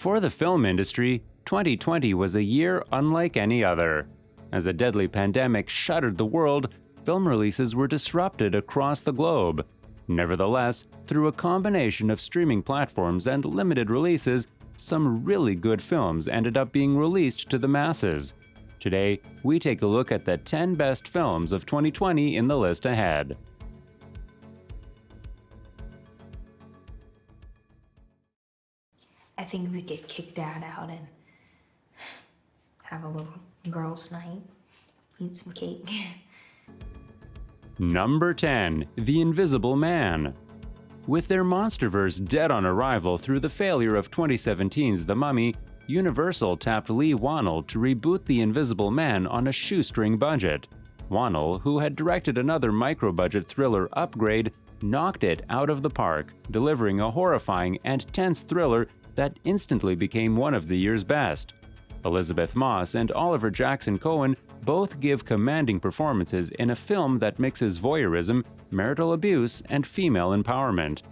For the film industry, 2020 was a year unlike any other. As a deadly pandemic shuttered the world, film releases were disrupted across the globe. Nevertheless, through a combination of streaming platforms and limited releases, some really good films ended up being released to the masses. Today, we take a look at the 10 best films of 2020 in the list ahead. I think we could kick Dad out and have a little girls' night, eat some cake. Number 10. The Invisible Man. With their MonsterVerse dead on arrival through the failure of 2017's The Mummy, Universal tapped Lee Wannell to reboot The Invisible Man on a shoestring budget. Wannell, who had directed another micro-budget thriller Upgrade, knocked it out of the park, delivering a horrifying and tense thriller that instantly became one of the year's best. Elizabeth Moss and Oliver Jackson Cohen both give commanding performances in a film that mixes voyeurism, marital abuse, and female empowerment.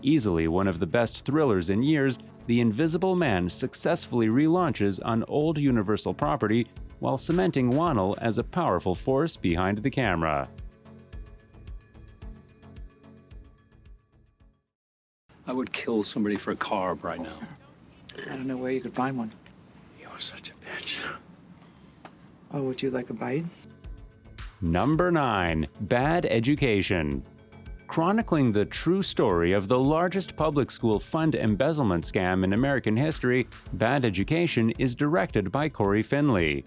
Easily one of the best thrillers in years, The Invisible Man successfully relaunches on old Universal property while cementing Wannell as a powerful force behind the camera. I would kill somebody for a carb right now. I don't know where you could find one. You're such a bitch. Oh, would you like a bite? Number 9. Bad Education. Chronicling the true story of the largest public school fund embezzlement scam in American history, Bad Education is directed by Corey Finley.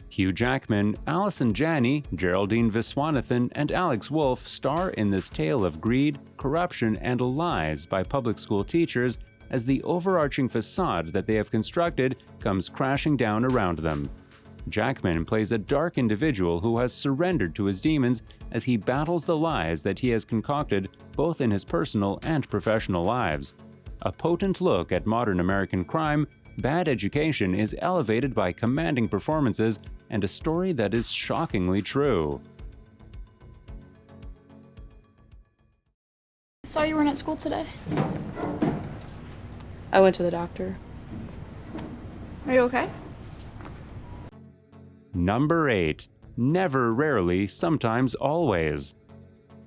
Hugh Jackman, Allison Janney, Geraldine Viswanathan, and Alex Wolff star in this tale of greed, corruption, and lies by public school teachers as the overarching facade that they have constructed comes crashing down around them. Jackman plays a dark individual who has surrendered to his demons as he battles the lies that he has concocted both in his personal and professional lives. A potent look at modern American crime, Bad Education is elevated by commanding performances and a story that is shockingly true. I saw you weren't at school today. I went to the doctor. Are you okay? Number 8. Never, Rarely, Sometimes, Always.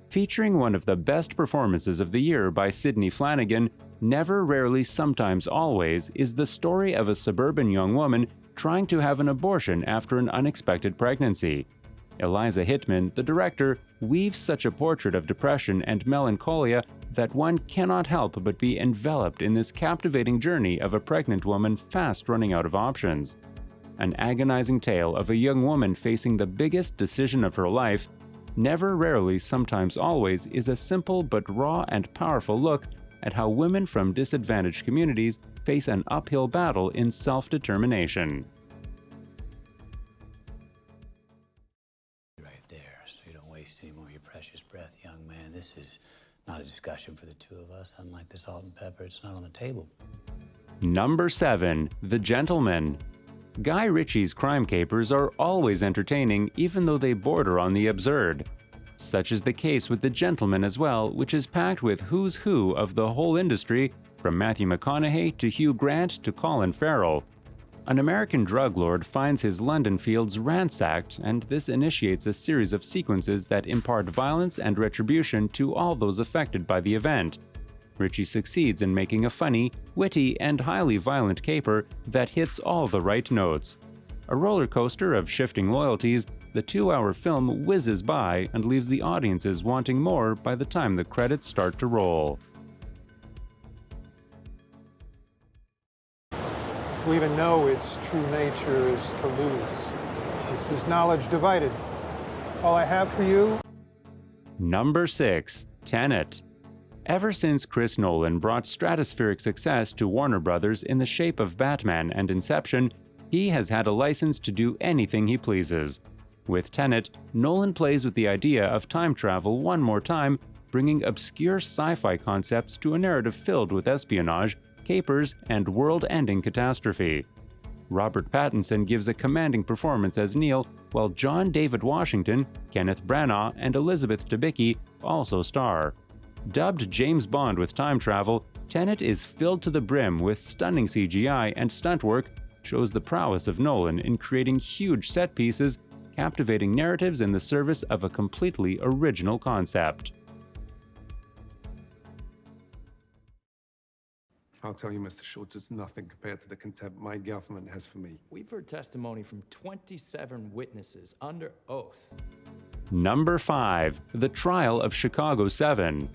Featuring one of the best performances of the year by Sidney Flanigan, Never, Rarely, Sometimes, Always is the story of a suburban young woman trying to have an abortion after an unexpected pregnancy. Eliza Hittman, the director, weaves such a portrait of depression and melancholia that one cannot help but be enveloped in this captivating journey of a pregnant woman fast running out of options. An agonizing tale of a young woman facing the biggest decision of her life, Never, Rarely, Sometimes, Always is a simple but raw and powerful look at how women from disadvantaged communities face an uphill battle in self-determination. Right there, so you don't waste any more of your precious breath, young man. This is not a discussion for the two of us. Unlike the salt and pepper, it's not on the table. Number 7. The Gentleman. Guy Ritchie's crime capers are always entertaining even though they border on the absurd. Such is the case with The Gentleman as well, which is packed with who's who of the whole industry, from Matthew McConaughey to Hugh Grant to Colin Farrell. An American drug lord finds his London fields ransacked, and this initiates a series of sequences that impart violence and retribution to all those affected by the event. Ritchie succeeds in making a funny, witty, and highly violent caper that hits all the right notes. A roller coaster of shifting loyalties, the 2-hour film whizzes by and leaves the audiences wanting more by the time the credits start to roll. To even know its true nature is to lose. This is knowledge divided. All I have for you. Number 6. Tenet. Ever since Chris Nolan brought stratospheric success to Warner Brothers in the shape of Batman and Inception, he has had a license to do anything he pleases. With Tenet, Nolan plays with the idea of time travel one more time, bringing obscure sci-fi concepts to a narrative filled with espionage, capers, and world-ending catastrophe. Robert Pattinson gives a commanding performance as Neil, while John David Washington, Kenneth Branagh, and Elizabeth Debicki also star. Dubbed James Bond with time travel, Tenet is filled to the brim with stunning CGI, and stunt work shows the prowess of Nolan in creating huge set pieces, captivating narratives in the service of a completely original concept. I'll tell you, Mr. Schultz, it's nothing compared to the contempt my government has for me. We've heard testimony from 27 witnesses under oath. Number 5. The Trial of Chicago 7.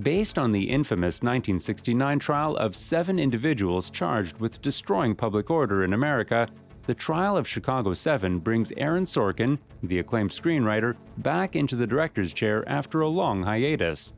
Based on the infamous 1969 trial of 7 individuals charged with destroying public order in America, the Trial of Chicago 7 brings Aaron Sorkin, the acclaimed screenwriter, back into the director's chair after a long hiatus.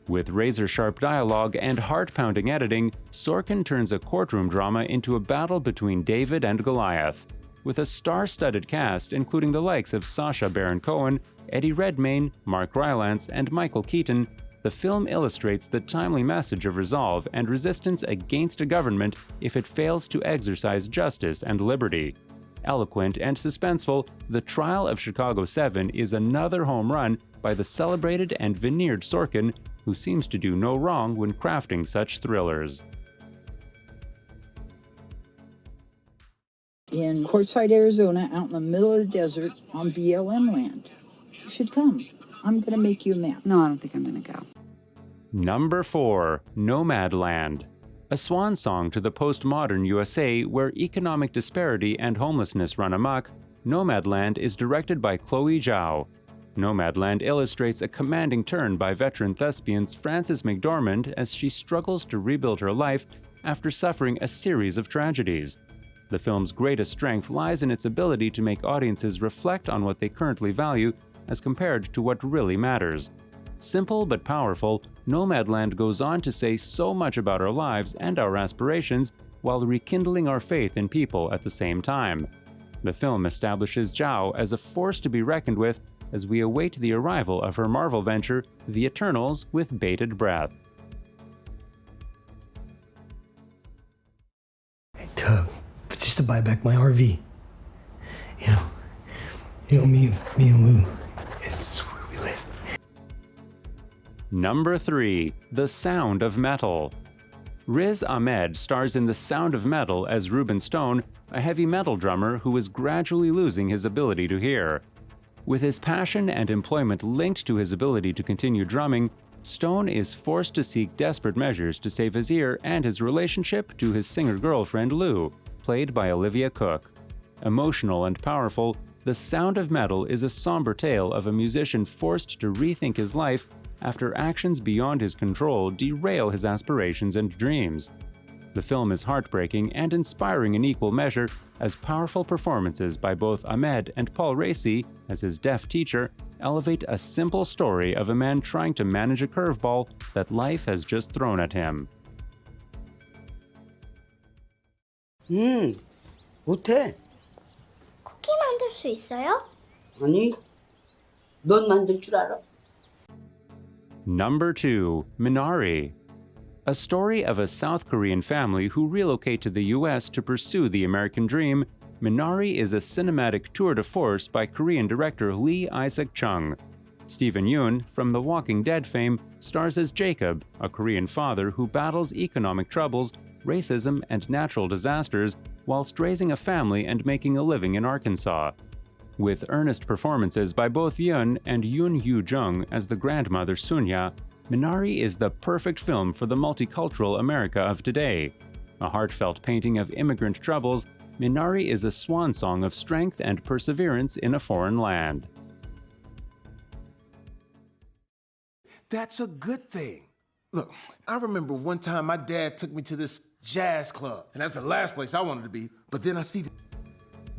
With razor-sharp dialogue and heart-pounding editing, Sorkin turns a courtroom drama into a battle between David and Goliath. With a star-studded cast including the likes of Sacha Baron Cohen, Eddie Redmayne, Mark Rylance, and Michael Keaton, the film illustrates the timely message of resolve and resistance against a government if it fails to exercise justice and liberty. Eloquent and suspenseful, The Trial of Chicago 7 is another home run by the celebrated and veneered Sorkin, who seems to do no wrong when crafting such thrillers. In Quartzsite, Arizona, out in the middle of the desert on BLM land. You should come. I'm going to make you a map. No, I don't think I'm going to go. Number 4. Nomadland. A swan song to the postmodern USA where economic disparity and homelessness run amok, Nomadland is directed by Chloe Zhao. Nomadland illustrates a commanding turn by veteran thespians Frances McDormand as she struggles to rebuild her life after suffering a series of tragedies. The film's greatest strength lies in its ability to make audiences reflect on what they currently value as compared to what really matters. Simple but powerful, Nomadland goes on to say so much about our lives and our aspirations while rekindling our faith in people at the same time. The film establishes Zhao as a force to be reckoned with as we await the arrival of her Marvel venture, The Eternals, with bated breath. Hey, Tug, but just to buy back my RV. You know, me and Lou, it's where we live. Number 3. The Sound of Metal. Riz Ahmed stars in The Sound of Metal as Ruben Stone, a heavy metal drummer who is gradually losing his ability to hear. With his passion and employment linked to his ability to continue drumming, Stone is forced to seek desperate measures to save his ear and his relationship to his singer-girlfriend Lou, played by Olivia Cooke. Emotional and powerful, The Sound of Metal is a somber tale of a musician forced to rethink his life after actions beyond his control derail his aspirations and dreams. The film is heartbreaking and inspiring in equal measure, as powerful performances by both Ahmed and Paul Raci as his deaf teacher elevate a simple story of a man trying to manage a curveball that life has just thrown at him. 못해. 쿠키 만들 수 있어요? 아니, 넌 만들 줄 알아? Number 2. Minari. A story of a South Korean family who relocate to the US to pursue the American dream, Minari is a cinematic tour de force by Korean director Lee Isaac-chung. Stephen Yeun, from The Walking Dead fame, stars as Jacob, a Korean father who battles economic troubles, racism, and natural disasters whilst raising a family and making a living in Arkansas. With earnest performances by both Yeun and Yoon Yoo-jung as the grandmother Sunya, Minari is the perfect film for the multicultural America of today. A heartfelt painting of immigrant troubles, Minari is a swan song of strength and perseverance in a foreign land. That's a good thing. Look, I remember one time my dad took me to this jazz club, and that's the last place I wanted to be, but then I see...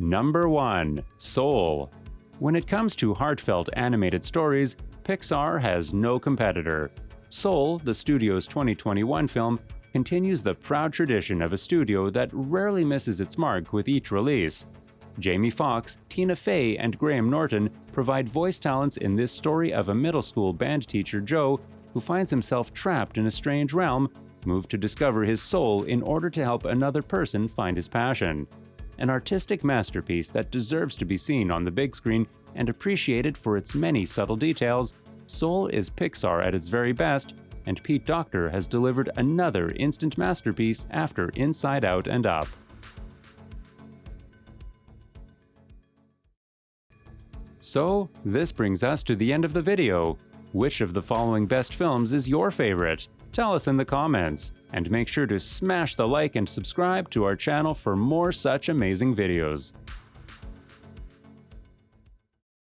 Number 1. Soul. When it comes to heartfelt animated stories, Pixar has no competitor. Soul, the studio's 2021 film, continues the proud tradition of a studio that rarely misses its mark with each release. Jamie Foxx, Tina Fey, and Graham Norton provide voice talents in this story of a middle school band teacher, Joe, who finds himself trapped in a strange realm, moved to discover his soul in order to help another person find his passion. An artistic masterpiece that deserves to be seen on the big screen and appreciated for its many subtle details, Soul is Pixar at its very best, and Pete Docter has delivered another instant masterpiece after Inside Out and Up. So, this brings us to the end of the video. Which of the following best films is your favorite? Tell us in the comments, and make sure to smash the like and subscribe to our channel for more such amazing videos.